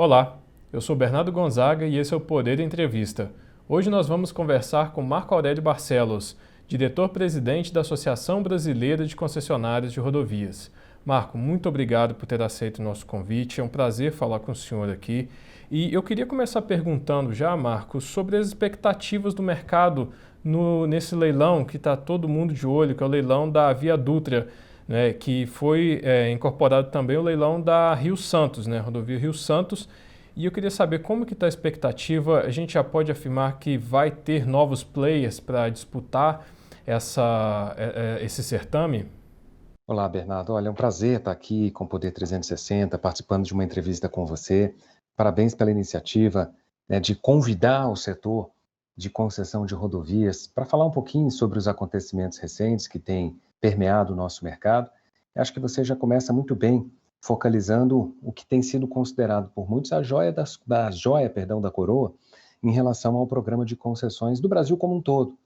Olá, eu sou Bernardo Gonzaga e esse é o Poder Entrevista. Hoje nós vamos conversar com Marco Aurélio Barcelos, diretor-presidente da Associação Brasileira de Concessionárias de Rodovias. Marco, muito obrigado por ter aceito o nosso convite, é um prazer falar com o senhor aqui. E eu queria começar perguntando já, Marco, sobre as expectativas do mercado nesse leilão que está todo mundo de olho, que é o leilão da Via Dutra, né, que foi incorporado também o leilão da Rio Santos, né, rodovia Rio Santos. E eu queria saber como que está a expectativa. A gente já pode afirmar que vai ter novos players para disputar esse certame? Olá, Bernardo. Olha, é um prazer estar aqui com o Poder 360, participando de uma entrevista com você. Parabéns pela iniciativa, né, de convidar o setor de concessão de rodovias para falar um pouquinho sobre os acontecimentos recentes que têm permeado o nosso mercado. Eu acho que você já começa muito bem, focalizando o que tem sido considerado por muitos a joia da coroa em relação ao programa de concessões do Brasil como um todo,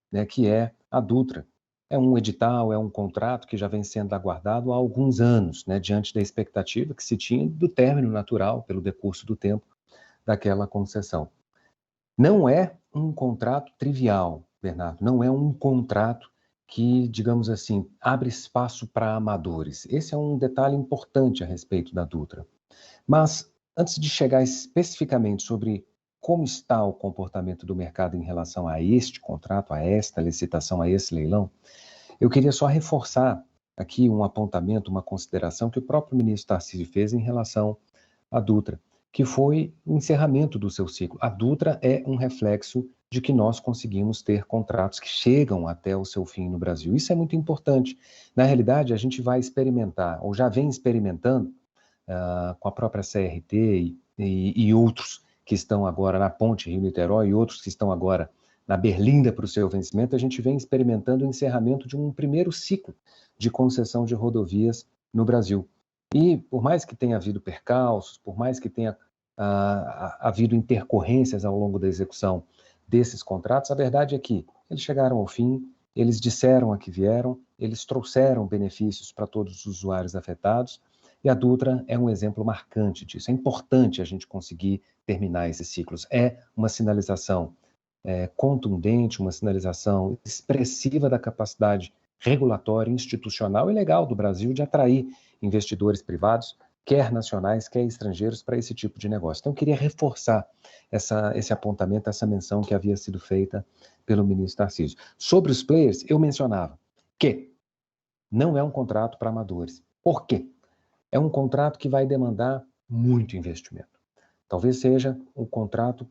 né, que é a Dutra. É um edital, é um contrato que já vem sendo aguardado há alguns anos, né, diante da expectativa que se tinha do término natural, pelo decurso do tempo, daquela concessão. Não é um contrato trivial, Bernardo, não é um contrato que, digamos assim, abre espaço para amadores. Esse é um detalhe importante a respeito da Dutra. Mas, antes de chegar especificamente sobre como está o comportamento do mercado em relação a este contrato, a esta licitação, a esse leilão, eu queria só reforçar aqui um apontamento, uma consideração que o próprio ministro Tarcísio fez em relação à Dutra, que foi o encerramento do seu ciclo. A Dutra é um reflexo de que nós conseguimos ter contratos que chegam até o seu fim no Brasil. Isso é muito importante. Na realidade, a gente vai experimentar, ou já vem experimentando, com a própria CRT e outros que estão agora na Ponte Rio-Niterói e outros que estão agora na Berlinda para o seu vencimento, a gente vem experimentando o encerramento de um primeiro ciclo de concessão de rodovias no Brasil. E por mais que tenha havido percalços, por mais que tenha havido intercorrências ao longo da execução desses contratos, a verdade é que eles chegaram ao fim, eles disseram a que vieram, eles trouxeram benefícios para todos os usuários afetados, e a Dutra é um exemplo marcante disso. É importante a gente conseguir terminar esses ciclos. É uma sinalização contundente, uma sinalização expressiva da capacidade regulatória, institucional e legal do Brasil de atrair investidores privados, quer nacionais, quer estrangeiros, para esse tipo de negócio. Então, eu queria reforçar esse apontamento, essa menção que havia sido feita pelo ministro Tarcísio. Sobre os players, eu mencionava que não é um contrato para amadores. Por quê? É um contrato que vai demandar muito investimento. Talvez seja o contrato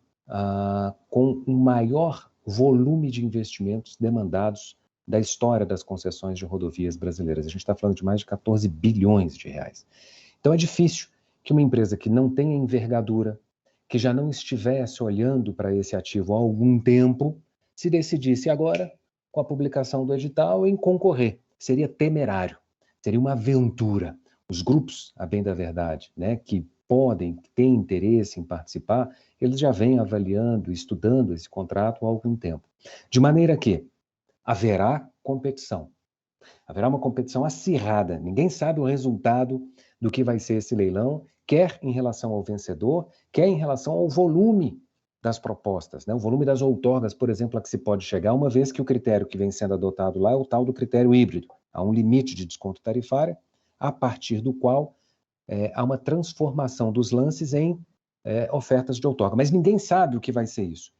com o maior volume de investimentos demandados da história das concessões de rodovias brasileiras. A gente está falando de mais de 14 bilhões de reais. Então é difícil que uma empresa que não tenha envergadura, que já não estivesse olhando para esse ativo há algum tempo, se decidisse agora, com a publicação do edital, em concorrer. Seria temerário, seria uma aventura. Os grupos, a bem da verdade, né, que podem, que têm interesse em participar, eles já vêm avaliando, estudando esse contrato há algum tempo. De maneira que haverá competição. Haverá uma competição acirrada. Ninguém sabe o resultado do que vai ser esse leilão, quer em relação ao vencedor, quer em relação ao volume das propostas, né? O volume das outorgas, por exemplo, a que se pode chegar, uma vez que o critério que vem sendo adotado lá é o tal do critério híbrido. Há um limite de desconto tarifário, a partir do qual há uma transformação dos lances em ofertas de outorga. Mas ninguém sabe o que vai ser isso.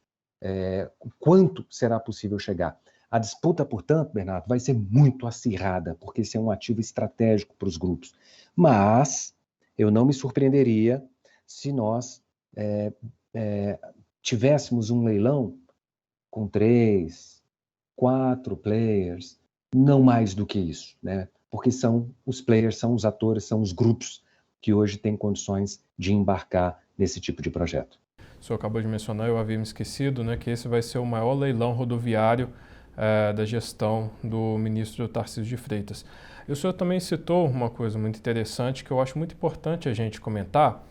O quanto será possível chegar. A disputa, portanto, Bernardo, vai ser muito acirrada, porque esse é um ativo estratégico para os grupos. Mas eu não me surpreenderia se nós tivéssemos um leilão com 3, 4 players, não mais do que isso, né? Porque são os players, são os atores, são os grupos que hoje têm condições de embarcar nesse tipo de projeto. O senhor acabou de mencionar, eu havia me esquecido, né, que esse vai ser o maior leilão rodoviário da gestão do ministro Tarcísio de Freitas. E o senhor também citou uma coisa muito interessante que eu acho muito importante a gente comentar,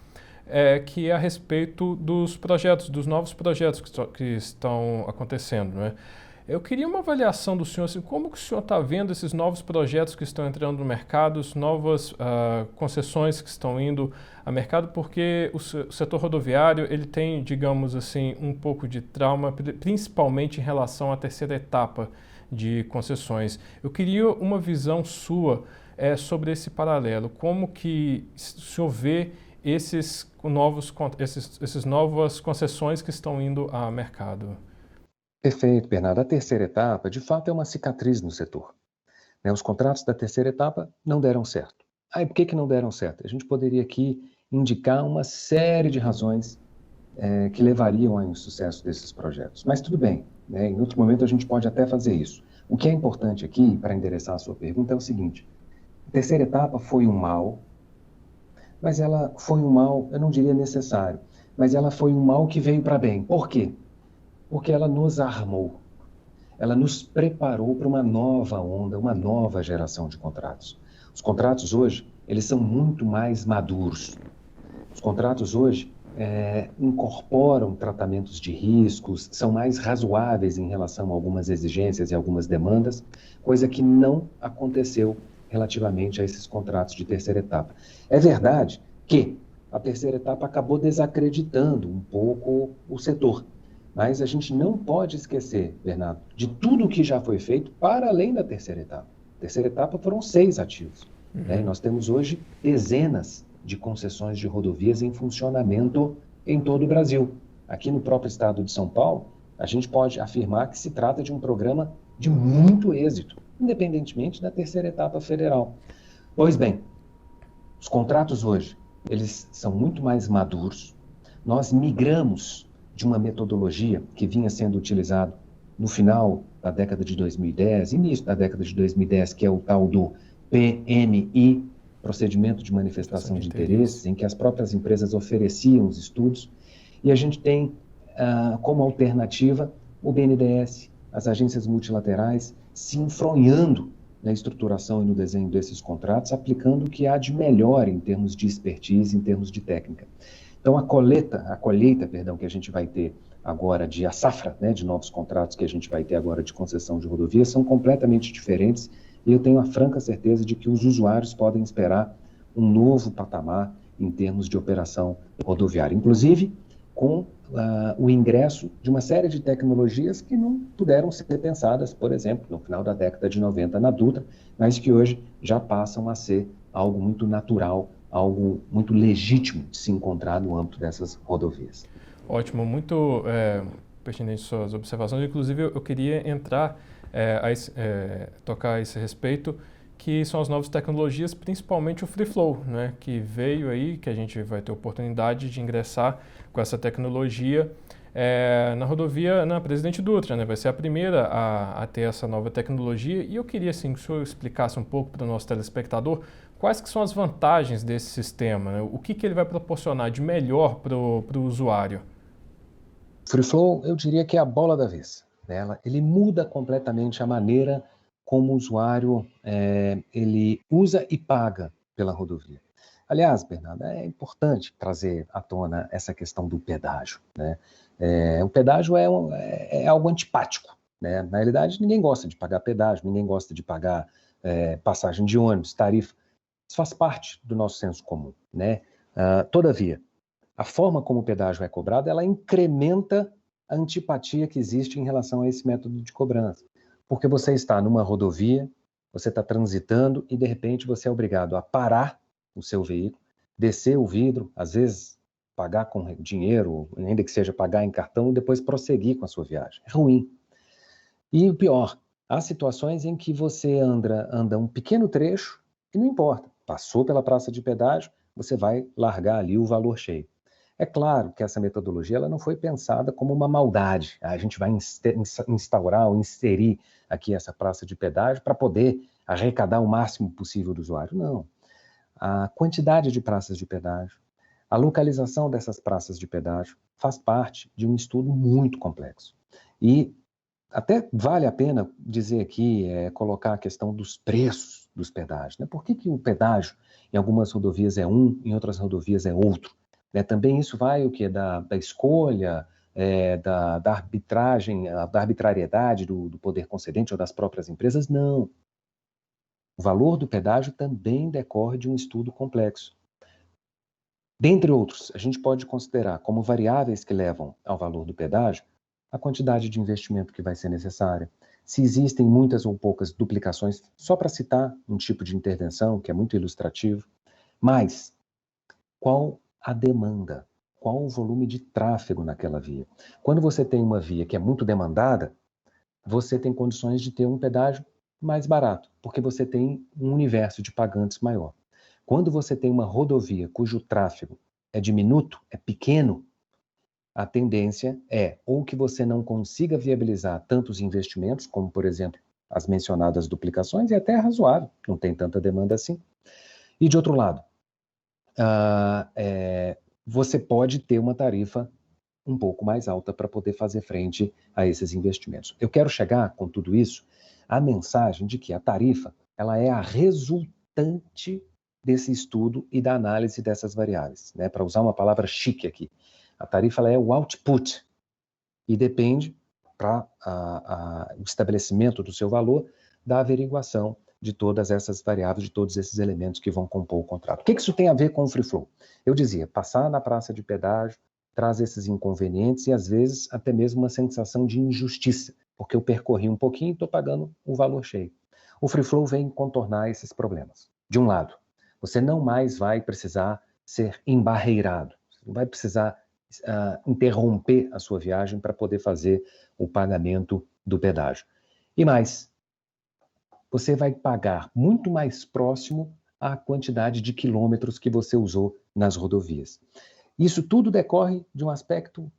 que é a respeito dos projetos, dos novos projetos que estão acontecendo, né? Eu queria uma avaliação do senhor, assim, como que o senhor está vendo esses novos projetos que estão entrando no mercado, as novas concessões que estão indo ao mercado, porque o setor rodoviário ele tem, digamos assim, um pouco de trauma, principalmente em relação à terceira etapa de concessões. Eu queria uma visão sua sobre esse paralelo, como que o senhor vê essas novas concessões que estão indo ao mercado. Perfeito, Bernardo. A terceira etapa, de fato, é uma cicatriz no setor, né? Os contratos da terceira etapa não deram certo. E por que não deram certo? A gente poderia aqui indicar uma série de razões que levariam ao insucesso desses projetos. Mas tudo bem, né? Em outro momento a gente pode até fazer isso. O que é importante aqui, para endereçar a sua pergunta, é o seguinte: a terceira etapa foi um mal, mas ela foi um mal, eu não diria necessário, mas ela foi um mal que veio para bem. Por quê? Porque ela nos armou, ela nos preparou para uma nova onda, uma nova geração de contratos. Os contratos hoje, eles são muito mais maduros. Os contratos hoje incorporam tratamentos de riscos, são mais razoáveis em relação a algumas exigências e algumas demandas, coisa que não aconteceu relativamente a esses contratos de terceira etapa. É verdade que a terceira etapa acabou desacreditando um pouco o setor, mas a gente não pode esquecer, Bernardo, de tudo o que já foi feito para além da terceira etapa. A terceira etapa foram 6 ativos, né? E nós temos hoje dezenas de concessões de rodovias em funcionamento em todo o Brasil. Aqui no próprio estado de São Paulo, a gente pode afirmar que se trata de um programa de muito êxito, independentemente da terceira etapa federal. Pois bem, os contratos hoje, eles são muito mais maduros. Nós migramos de uma metodologia que vinha sendo utilizada no final da década de 2010, início da década de 2010, que é o tal do PMI, Procedimento de Manifestação de Interesses, em que as próprias empresas ofereciam os estudos, e a gente tem como alternativa o BNDES, as agências multilaterais, se enfronhando na estruturação e no desenho desses contratos, aplicando o que há de melhor em termos de expertise, em termos de técnica. Então, a colheita, que a gente vai ter agora, a safra, né, de novos contratos que a gente vai ter agora de concessão de rodovias, são completamente diferentes, e eu tenho a franca certeza de que os usuários podem esperar um novo patamar em termos de operação rodoviária, inclusive com o ingresso de uma série de tecnologias que não puderam ser pensadas, por exemplo, no final da década de 90 na Dutra, mas que hoje já passam a ser algo muito natural, algo muito legítimo de se encontrar no âmbito dessas rodovias. Ótimo, muito pertinente suas observações. Inclusive, eu queria entrar tocar a esse respeito, que são as novas tecnologias, principalmente o Free Flow, né, que veio aí, que a gente vai ter oportunidade de ingressar com essa tecnologia na rodovia, na Presidente Dutra, né, vai ser a primeira a ter essa nova tecnologia, e eu queria, assim, que o senhor explicasse um pouco para o nosso telespectador quais que são as vantagens desse sistema, né, o que ele vai proporcionar de melhor para o usuário. Free Flow, eu diria que é a bola da vez. Ele muda completamente a maneira como o usuário ele usa e paga pela rodovia. Aliás, Bernardo, é importante trazer à tona essa questão do pedágio, né? O pedágio é algo antipático, né? Na realidade, ninguém gosta de pagar pedágio, ninguém gosta de pagar passagem de ônibus, tarifa. Isso faz parte do nosso senso comum, né? Todavia, a forma como o pedágio é cobrado, ela incrementa a antipatia que existe em relação a esse método de cobrança. Porque você está numa rodovia, você está transitando e, de repente, você é obrigado a parar o seu veículo, descer o vidro, às vezes pagar com dinheiro, ainda que seja pagar em cartão, e depois prosseguir com a sua viagem. É ruim. E o pior, há situações em que você anda um pequeno trecho e não importa. Passou pela praça de pedágio, você vai largar ali o valor cheio. É claro que essa metodologia ela não foi pensada como uma maldade. A gente vai instaurar ou inserir aqui essa praça de pedágio para poder arrecadar o máximo possível do usuário. Não. A quantidade de praças de pedágio, a localização dessas praças de pedágio faz parte de um estudo muito complexo. E até vale a pena dizer aqui, colocar a questão dos preços dos pedágios, né? Por que o pedágio em algumas rodovias é um, em outras rodovias é outro? Também isso vai o quê? Da escolha da arbitragem, da arbitrariedade do poder concedente ou das próprias empresas, não. O valor do pedágio também decorre de um estudo complexo. Dentre outros, a gente pode considerar como variáveis que levam ao valor do pedágio a quantidade de investimento que vai ser necessária, se existem muitas ou poucas duplicações, só para citar um tipo de intervenção que é muito ilustrativo, mas qual a demanda, qual o volume de tráfego naquela via. Quando você tem uma via que é muito demandada, você tem condições de ter um pedágio mais barato, porque você tem um universo de pagantes maior. Quando você tem uma rodovia cujo tráfego é diminuto, é pequeno, a tendência é ou que você não consiga viabilizar tantos investimentos, como, por exemplo, as mencionadas duplicações, e até é razoável, não tem tanta demanda assim. E, de outro lado, você pode ter uma tarifa um pouco mais alta para poder fazer frente a esses investimentos. Eu quero chegar, com tudo isso, à mensagem de que a tarifa ela é a resultante desse estudo e da análise dessas variáveis, né? Para usar uma palavra chique aqui. A tarifa ela é o output e depende, para o estabelecimento do seu valor, da averiguação de todas essas variáveis, de todos esses elementos que vão compor o contrato. O que isso tem a ver com o free flow? Eu dizia, passar na praça de pedágio traz esses inconvenientes e, às vezes, até mesmo uma sensação de injustiça, porque eu percorri um pouquinho e estou pagando o valor cheio. O free flow vem contornar esses problemas. De um lado, você não mais vai precisar ser embarreirado, você não vai precisar interromper a sua viagem para poder fazer o pagamento do pedágio. E mais, você vai pagar muito mais próximo à quantidade de quilômetros que você usou nas rodovias. Isso tudo decorre de um aspecto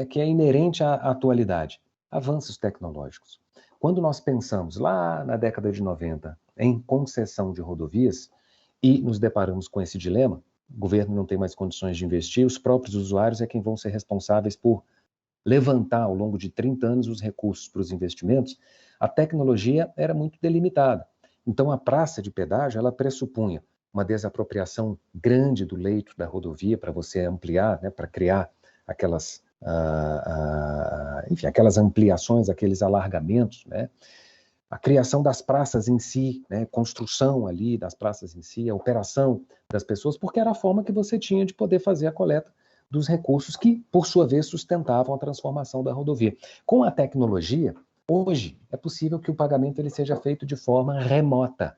que é inerente à atualidade, avanços tecnológicos. Quando nós pensamos lá na década de 90 em concessão de rodovias e nos deparamos com esse dilema, o governo não tem mais condições de investir, os próprios usuários é quem vão ser responsáveis por levantar ao longo de 30 anos os recursos para os investimentos, a tecnologia era muito delimitada. Então a praça de pedágio, ela pressupunha uma desapropriação grande do leito da rodovia para você ampliar, né, para criar aquelas, aquelas ampliações, aqueles alargamentos, né? A criação das praças em si, né, construção ali das praças em si, a operação das pessoas, porque era a forma que você tinha de poder fazer a coleta dos recursos que, por sua vez, sustentavam a transformação da rodovia. Com a tecnologia, hoje, é possível que o pagamento ele seja feito de forma remota.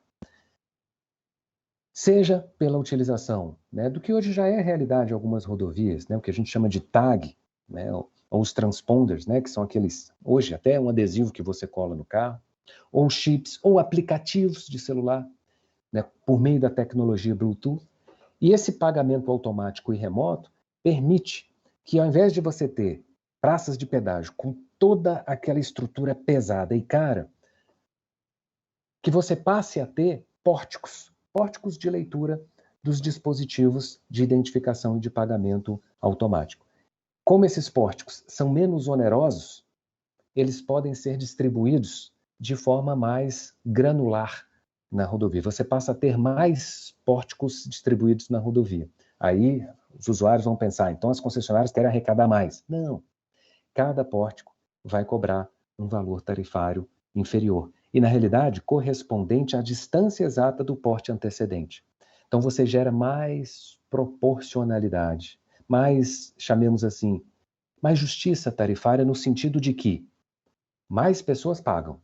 Seja pela utilização, né, do que hoje já é realidade em algumas rodovias, né, o que a gente chama de tag, né, ou os transponders, né, que são aqueles, hoje até um adesivo que você cola no carro, ou chips, ou aplicativos de celular, né, por meio da tecnologia Bluetooth. E esse pagamento automático e remoto permite que, ao invés de você ter praças de pedágio com toda aquela estrutura pesada e cara, que você passe a ter pórticos de leitura dos dispositivos de identificação e de pagamento automático. Como esses pórticos são menos onerosos, eles podem ser distribuídos de forma mais granular na rodovia. Você passa a ter mais pórticos distribuídos na rodovia. Aí os usuários vão pensar, então as concessionárias querem arrecadar mais. Não. Cada pórtico vai cobrar um valor tarifário inferior. E, na realidade, correspondente à distância exata do porte antecedente. Então, você gera mais proporcionalidade, mais, chamemos assim, mais justiça tarifária no sentido de que mais pessoas pagam,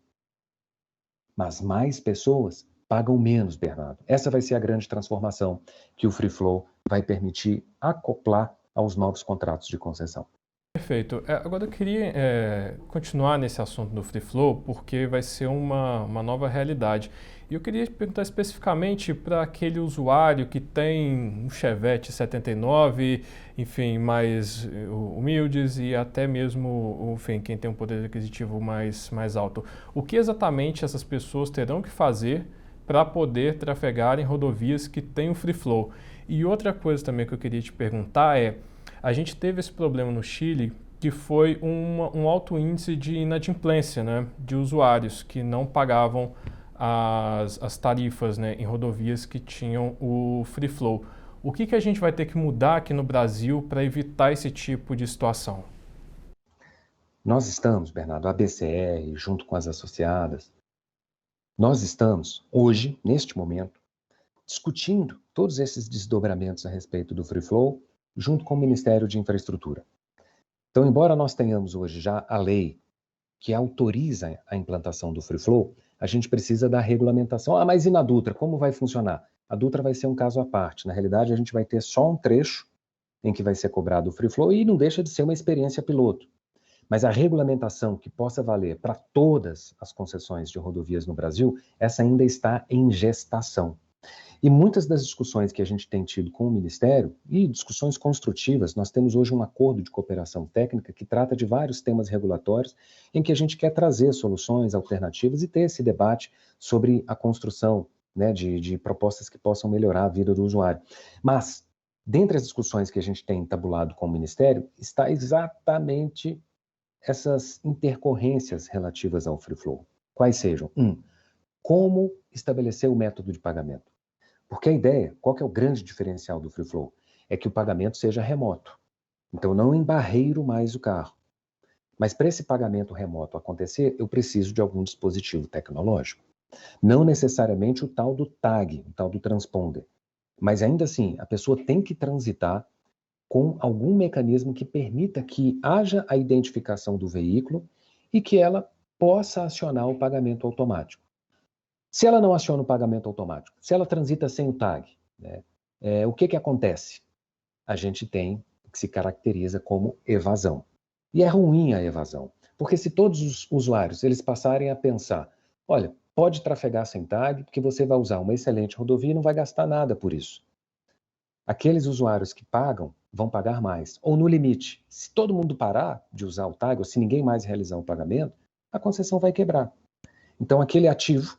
mas mais pessoas pagam menos, Bernardo. Essa vai ser a grande transformação que o Free Flow vai permitir acoplar aos novos contratos de concessão. Perfeito. Agora eu queria continuar nesse assunto do Free Flow, porque vai ser uma nova realidade. E eu queria perguntar especificamente para aquele usuário que tem um Chevette 79, enfim, mais humildes e até mesmo, enfim, quem tem um poder aquisitivo mais alto. O que exatamente essas pessoas terão que fazer para poder trafegar em rodovias que têm o Free Flow? E outra coisa também que eu queria te perguntar a gente teve esse problema no Chile, que foi um alto índice de inadimplência, né, de usuários que não pagavam as tarifas, né, em rodovias que tinham o Free Flow. O que a gente vai ter que mudar aqui no Brasil para evitar esse tipo de situação? Nós estamos, Bernardo, a BCR, junto com as associadas, nós estamos, hoje, neste momento, discutindo todos esses desdobramentos a respeito do Free Flow, junto com o Ministério de Infraestrutura. Então, embora nós tenhamos hoje já a lei que autoriza a implantação do Free Flow, a gente precisa da regulamentação. Ah, mas e na Dutra? Como vai funcionar? A Dutra vai ser um caso à parte. Na realidade, a gente vai ter só um trecho em que vai ser cobrado o Free Flow e não deixa de ser uma experiência piloto. Mas a regulamentação que possa valer para todas as concessões de rodovias no Brasil, essa ainda está em gestação. E muitas das discussões que a gente tem tido com o Ministério, e discussões construtivas, nós temos hoje um acordo de cooperação técnica que trata de vários temas regulatórios, em que a gente quer trazer soluções alternativas e ter esse debate sobre a construção, né, de propostas que possam melhorar a vida do usuário. Mas, dentre as discussões que a gente tem tabulado com o Ministério, está exatamente essas intercorrências relativas ao Free Flow. Quais sejam? Como estabelecer o método de pagamento? Porque a ideia, qual que é o grande diferencial do Free Flow? É que o pagamento seja remoto. Então, não embarreiro mais o carro. Mas para esse pagamento remoto acontecer, eu preciso de algum dispositivo tecnológico. Não necessariamente o tal do tag, o tal do transponder. Mas ainda assim, a pessoa tem que transitar com algum mecanismo que permita que haja a identificação do veículo e que ela possa acionar o pagamento automático. Se ela não aciona o pagamento automático, se ela transita sem o tag, né, o que acontece? A gente tem o que se caracteriza como evasão. E é ruim a evasão, porque se todos os usuários eles passarem a pensar, olha, pode trafegar sem tag, porque você vai usar uma excelente rodovia e não vai gastar nada por isso. Aqueles usuários que pagam vão pagar mais. Ou no limite, se todo mundo parar de usar o tag, ou se ninguém mais realizar o pagamento, a concessão vai quebrar. Então, aquele ativo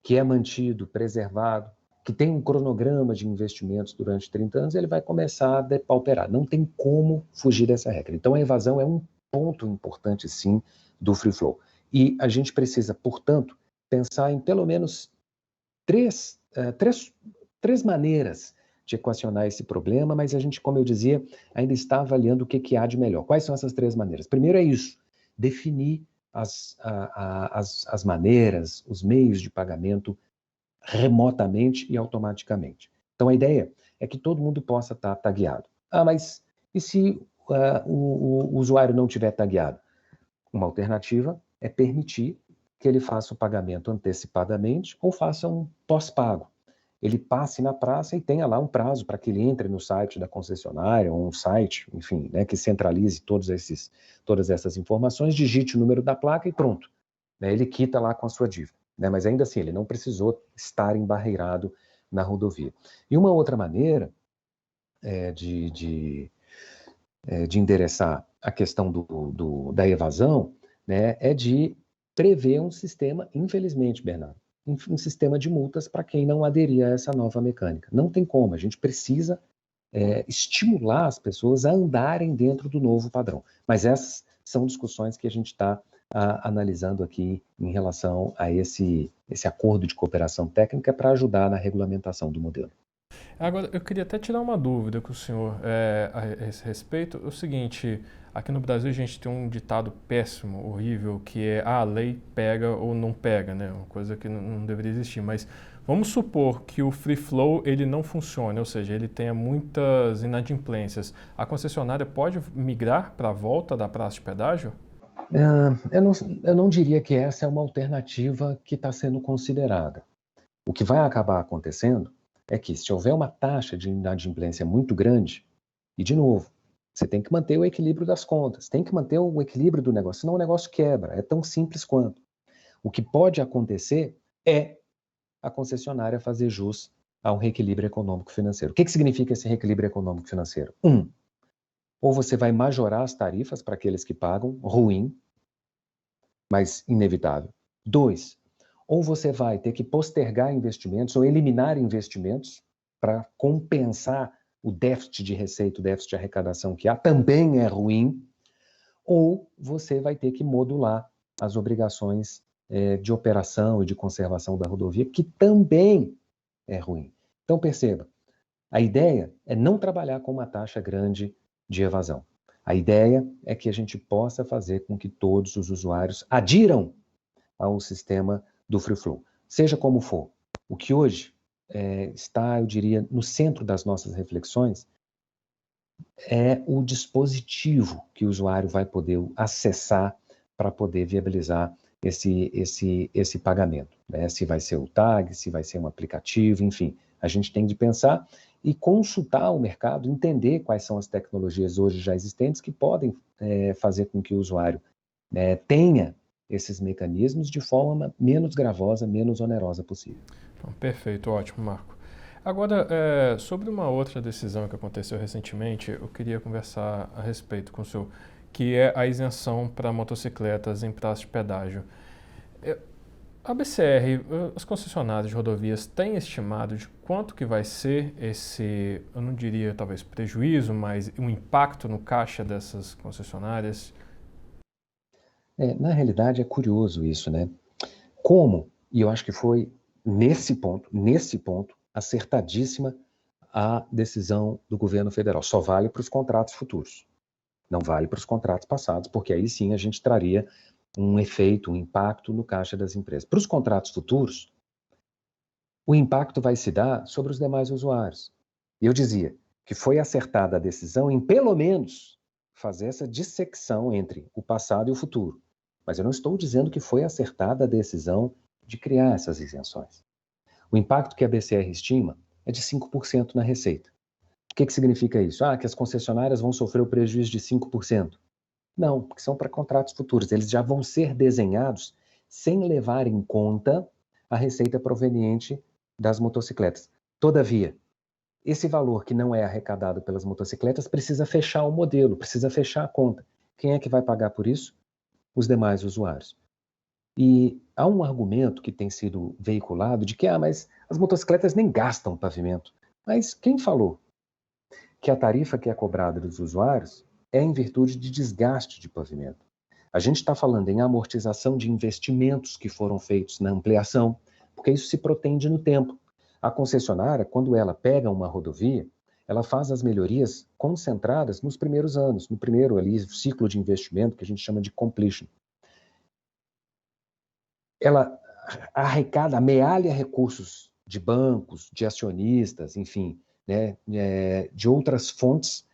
que é mantido, preservado, que tem um cronograma de investimentos durante 30 anos, ele vai começar a depauperar. Não tem como fugir dessa regra. Então, a evasão é um ponto importante, sim, do Free Flow. E a gente precisa, portanto, pensar em pelo menos três maneiras de equacionar esse problema, mas a gente, como eu dizia, ainda está avaliando o que há de melhor. Quais são essas três maneiras? Primeiro é isso, definir as maneiras, os meios de pagamento remotamente e automaticamente. Então, a ideia é que todo mundo possa estar tagueado. Ah, mas e se o usuário não tiver tagueado? Uma alternativa é permitir que ele faça o pagamento antecipadamente ou faça um pós-pago. Ele passe na praça e tenha lá um prazo para que ele entre no site da concessionária, ou um site, enfim, né, que centralize todas essas informações, digite o número da placa e pronto. Né, ele quita lá com a sua dívida. Né, mas ainda assim, ele não precisou estar embarreirado na rodovia. E uma outra maneira de endereçar a questão da evasão, né, é de prever um sistema, infelizmente, Bernardo, um sistema de multas para quem não aderir a essa nova mecânica. Não tem como, a gente precisa estimular as pessoas a andarem dentro do novo padrão. Mas essas são discussões que a gente está analisando aqui em relação a esse acordo de cooperação técnica para ajudar na regulamentação do modelo. Agora, eu queria até tirar uma dúvida com o senhor a esse respeito. O seguinte, aqui no Brasil a gente tem um ditado péssimo, horrível, que é a lei pega ou não pega, né? Uma coisa que não deveria existir. Mas vamos supor que o Free Flow ele não funcione, ou seja, ele tenha muitas inadimplências. A concessionária pode migrar para a volta da praça de pedágio? Eu não diria que essa é uma alternativa que está sendo considerada. O que vai acabar acontecendo é que se houver uma taxa de inadimplência muito grande, e de novo, você tem que manter o equilíbrio das contas, tem que manter o equilíbrio do negócio, senão o negócio quebra, é tão simples quanto. O que pode acontecer é a concessionária fazer jus ao reequilíbrio econômico-financeiro. O que significa esse reequilíbrio econômico-financeiro? Ou você vai majorar as tarifas para aqueles que pagam, ruim, mas inevitável. 2, ou você vai ter que postergar investimentos ou eliminar investimentos para compensar o déficit de receita, o déficit de arrecadação que há, também é ruim, ou você vai ter que modular as obrigações de operação e de conservação da rodovia, que também é ruim. Então, perceba, a ideia é não trabalhar com uma taxa grande de evasão. A ideia é que a gente possa fazer com que todos os usuários adiram ao sistema do Free Flow, seja como for. O que hoje está, eu diria, no centro das nossas reflexões é o dispositivo que o usuário vai poder acessar para poder viabilizar esse pagamento, né? Se vai ser o tag, se vai ser um aplicativo, enfim, a gente tem de pensar e consultar o mercado, entender quais são as tecnologias hoje já existentes que podem fazer com que o usuário tenha esses mecanismos de forma menos gravosa, menos onerosa possível. Perfeito, ótimo, Marco. Agora, sobre uma outra decisão que aconteceu recentemente, eu queria conversar a respeito com o senhor, que é a isenção para motocicletas em praça de pedágio. A BCR, as concessionárias de rodovias, têm estimado de quanto que vai ser esse, eu não diria talvez prejuízo, mas um impacto no caixa dessas concessionárias? Na realidade é curioso isso, né? Como, e eu acho que foi nesse ponto, acertadíssima a decisão do governo federal. Só vale para os contratos futuros, não vale para os contratos passados, porque aí sim a gente traria um efeito, um impacto no caixa das empresas. Para os contratos futuros, o impacto vai se dar sobre os demais usuários. E eu dizia que foi acertada a decisão em, pelo menos, fazer essa dissecção entre o passado e o futuro. Mas eu não estou dizendo que foi acertada a decisão de criar essas isenções. O impacto que a BCR estima é de 5% na receita. O que significa isso? Que as concessionárias vão sofrer o prejuízo de 5%. Não, porque são para contratos futuros. Eles já vão ser desenhados sem levar em conta a receita proveniente das motocicletas. Todavia, esse valor que não é arrecadado pelas motocicletas precisa fechar o modelo, precisa fechar a conta. Quem é que vai pagar por isso? Os demais usuários. E há um argumento que tem sido veiculado de que, mas as motocicletas nem gastam pavimento. Mas quem falou que a tarifa que é cobrada dos usuários é em virtude de desgaste de pavimento? A gente está falando em amortização de investimentos que foram feitos na ampliação, porque isso se protende no tempo. A concessionária, quando ela pega uma rodovia, ela faz as melhorias concentradas nos primeiros anos, no primeiro ali, ciclo de investimento que a gente chama de completion. Ela arrecada, amealha recursos de bancos, de acionistas, enfim, né, de outras fontes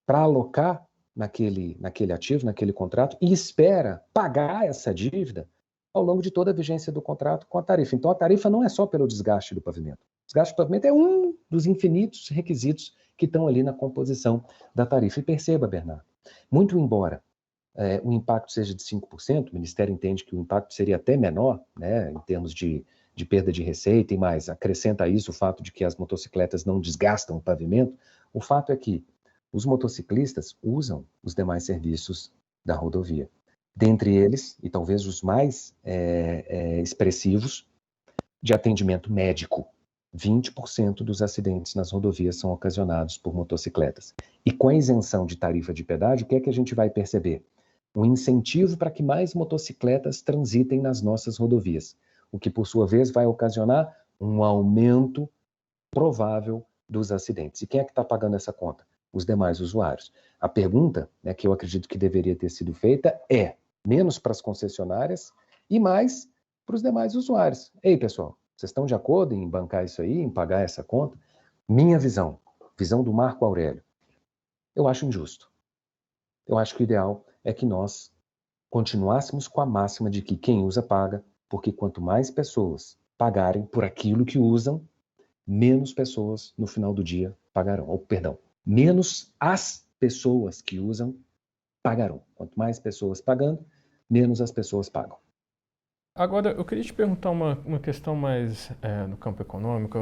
para alocar naquele ativo, naquele contrato, e espera pagar essa dívida ao longo de toda a vigência do contrato com a tarifa. Então, a tarifa não é só pelo desgaste do pavimento. O desgaste do pavimento é um dos infinitos requisitos que estão ali na composição da tarifa. E perceba, Bernardo, muito embora o impacto seja de 5%, o Ministério entende que o impacto seria até menor, né, em termos de perda de receita e mais, acrescenta a isso o fato de que as motocicletas não desgastam o pavimento. O fato é que os motociclistas usam os demais serviços da rodovia. Dentre eles, e talvez os mais expressivos, de atendimento médico. 20% dos acidentes nas rodovias são ocasionados por motocicletas. E com a isenção de tarifa de pedágio, o que é que a gente vai perceber? Um incentivo para que mais motocicletas transitem nas nossas rodovias, o que, por sua vez, vai ocasionar um aumento provável dos acidentes. E quem é que está pagando essa conta? Os demais usuários. A pergunta, que eu acredito que deveria ter sido feita é menos para as concessionárias e mais para os demais usuários. Ei, pessoal, vocês estão de acordo em bancar isso aí, em pagar essa conta? Minha visão do Marco Aurélio, eu acho injusto. Eu acho que o ideal é que nós continuássemos com a máxima de que quem usa paga, porque quanto mais pessoas pagarem por aquilo que usam, menos pessoas no final do dia pagarão. Ou, perdão, menos as pessoas que usam pagarão. Quanto mais pessoas pagando, menos as pessoas pagam. Agora, eu queria te perguntar uma questão mais no campo econômico.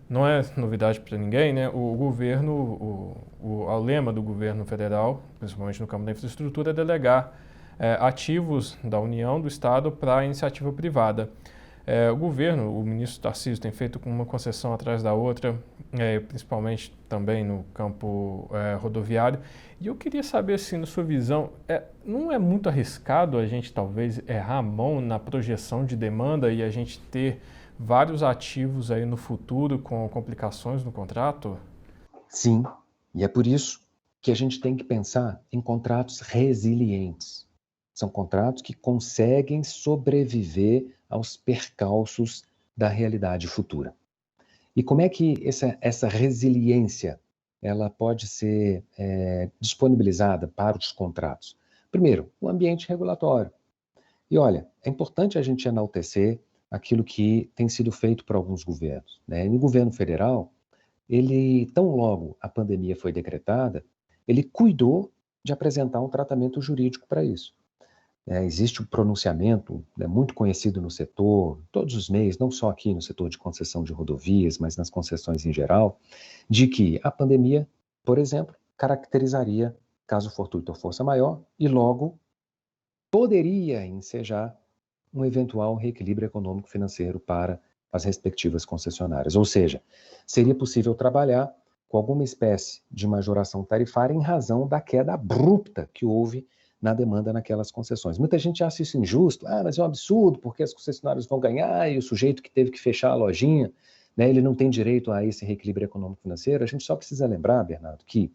Não é novidade para ninguém, né? O governo, o lema do governo federal, principalmente no campo da infraestrutura, é delegar ativos da União, do Estado, para a iniciativa privada. O governo, o ministro Tarcísio, tem feito uma concessão atrás da outra, principalmente também no campo rodoviário. E eu queria saber, assim, na sua visão, não é muito arriscado a gente talvez errar a mão na projeção de demanda e a gente ter vários ativos aí no futuro com complicações no contrato? Sim, e é por isso que a gente tem que pensar em contratos resilientes. São contratos que conseguem sobreviver aos percalços da realidade futura. E como é que essa resiliência ela pode ser disponibilizada para os contratos? Primeiro, o ambiente regulatório. E olha, é importante a gente enaltecer aquilo que tem sido feito por alguns governos, né? No governo federal, ele, tão logo a pandemia foi decretada, ele cuidou de apresentar um tratamento jurídico para isso. Existe um pronunciamento, né, muito conhecido no setor, todos os meses, não só aqui no setor de concessão de rodovias, mas nas concessões em geral, de que a pandemia, por exemplo, caracterizaria caso fortuito ou força maior e logo poderia ensejar um eventual reequilíbrio econômico-financeiro para as respectivas concessionárias. Ou seja, seria possível trabalhar com alguma espécie de majoração tarifária em razão da queda abrupta que houve na demanda naquelas concessões. Muita gente acha isso injusto, mas é um absurdo, porque as concessionárias vão ganhar e o sujeito que teve que fechar a lojinha, né, ele não tem direito a esse reequilíbrio econômico-financeiro. A gente só precisa lembrar, Bernardo, que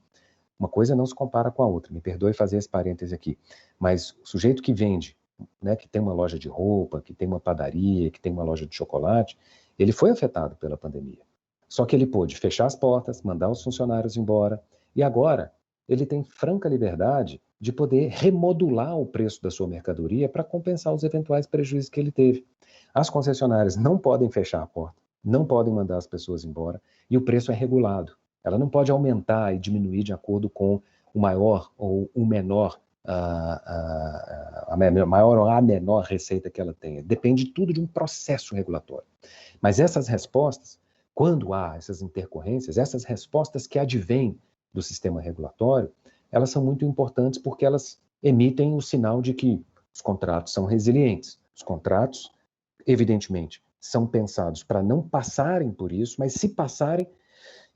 uma coisa não se compara com a outra. Me perdoe fazer esse parêntese aqui, mas o sujeito que vende, né, que tem uma loja de roupa, que tem uma padaria, que tem uma loja de chocolate, ele foi afetado pela pandemia. Só que ele pôde fechar as portas, mandar os funcionários embora, e agora ele tem franca liberdade de poder remodular o preço da sua mercadoria para compensar os eventuais prejuízos que ele teve. As concessionárias não podem fechar a porta, não podem mandar as pessoas embora, e o preço é regulado. Ela não pode aumentar e diminuir de acordo com o maior ou o menor, a maior ou a menor receita que ela tenha. Depende tudo de um processo regulatório. Mas essas respostas, quando há essas intercorrências, essas respostas que advêm do sistema regulatório, elas são muito importantes porque elas emitem o sinal de que os contratos são resilientes. Os contratos, evidentemente, são pensados para não passarem por isso, mas se passarem,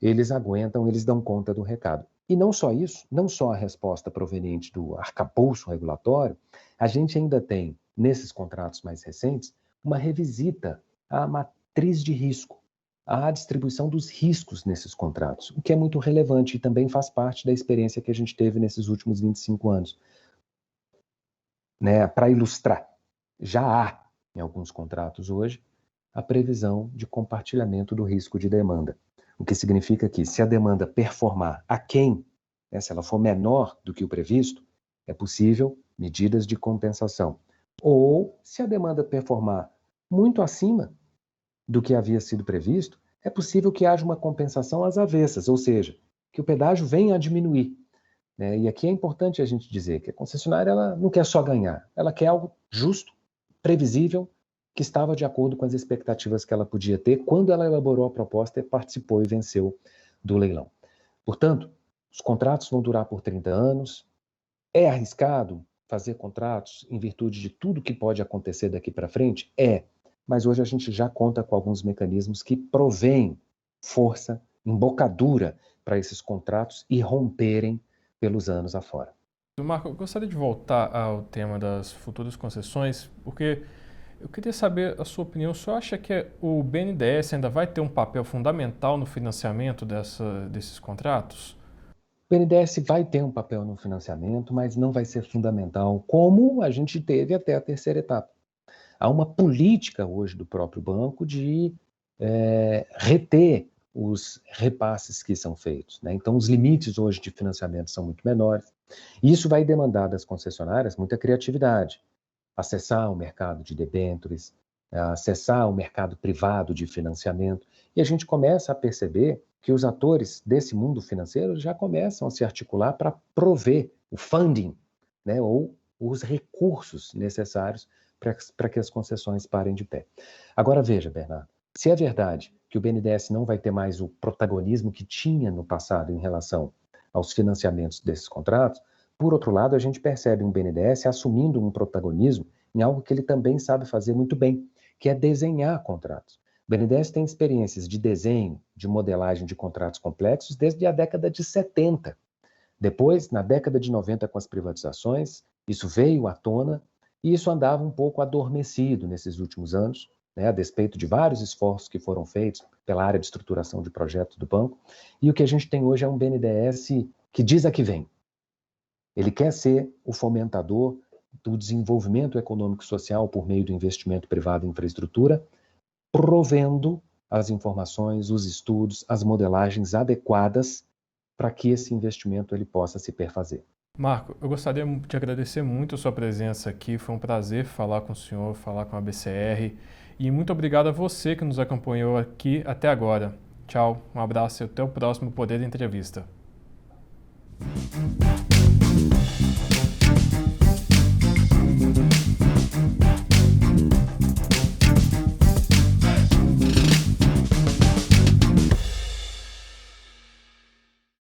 eles aguentam, eles dão conta do recado. E não só isso, não só a resposta proveniente do arcabouço regulatório, a gente ainda tem, nesses contratos mais recentes, uma revisita à matriz de risco, à distribuição dos riscos nesses contratos, o que é muito relevante e também faz parte da experiência que a gente teve nesses últimos 25 anos. Né? Para ilustrar, já há, em alguns contratos hoje, a previsão de compartilhamento do risco de demanda. O que significa que, se a demanda performar aquém, né, se ela for menor do que o previsto, é possível medidas de compensação. Ou, se a demanda performar muito acima do que havia sido previsto, é possível que haja uma compensação às avessas, ou seja, que o pedágio venha a diminuir. Né? E aqui é importante a gente dizer que a concessionária ela não quer só ganhar, ela quer algo justo, previsível, que estava de acordo com as expectativas que ela podia ter quando ela elaborou a proposta e participou e venceu do leilão. Portanto, os contratos vão durar por 30 anos. É arriscado fazer contratos em virtude de tudo que pode acontecer daqui para frente? É, mas hoje a gente já conta com alguns mecanismos que provêm força, embocadura para esses contratos e romperem pelos anos afora. Marco, eu gostaria de voltar ao tema das futuras concessões, porque eu queria saber a sua opinião. O senhor acha que o BNDES ainda vai ter um papel fundamental no financiamento desses contratos? O BNDES vai ter um papel no financiamento, mas não vai ser fundamental, como a gente teve até a terceira etapa. Há uma política hoje do próprio banco de reter os repasses que são feitos. Né? Então, os limites hoje de financiamento são muito menores. E isso vai demandar das concessionárias muita criatividade. Acessar o mercado de debêntures, acessar o mercado privado de financiamento. E a gente começa a perceber que os atores desse mundo financeiro já começam a se articular para prover o funding, né, ou os recursos necessários para que as concessões parem de pé. Agora veja, Bernardo, se é verdade que o BNDES não vai ter mais o protagonismo que tinha no passado em relação aos financiamentos desses contratos, por outro lado, a gente percebe um BNDES assumindo um protagonismo em algo que ele também sabe fazer muito bem, que é desenhar contratos. O BNDES tem experiências de desenho, de modelagem de contratos complexos desde a década de 70. Depois, na década de 90, com as privatizações, isso veio à tona e isso andava um pouco adormecido nesses últimos anos, né, a despeito de vários esforços que foram feitos pela área de estruturação de projetos do banco. E o que a gente tem hoje é um BNDES que diz a que vem. Ele quer ser o fomentador do desenvolvimento econômico e social por meio do investimento privado em infraestrutura, provendo as informações, os estudos, as modelagens adequadas para que esse investimento ele possa se perfazer. Marco, eu gostaria de agradecer muito a sua presença aqui. Foi um prazer falar com o senhor, falar com a BCR. E muito obrigado a você que nos acompanhou aqui até agora. Tchau, um abraço e até o próximo Poder Entrevista.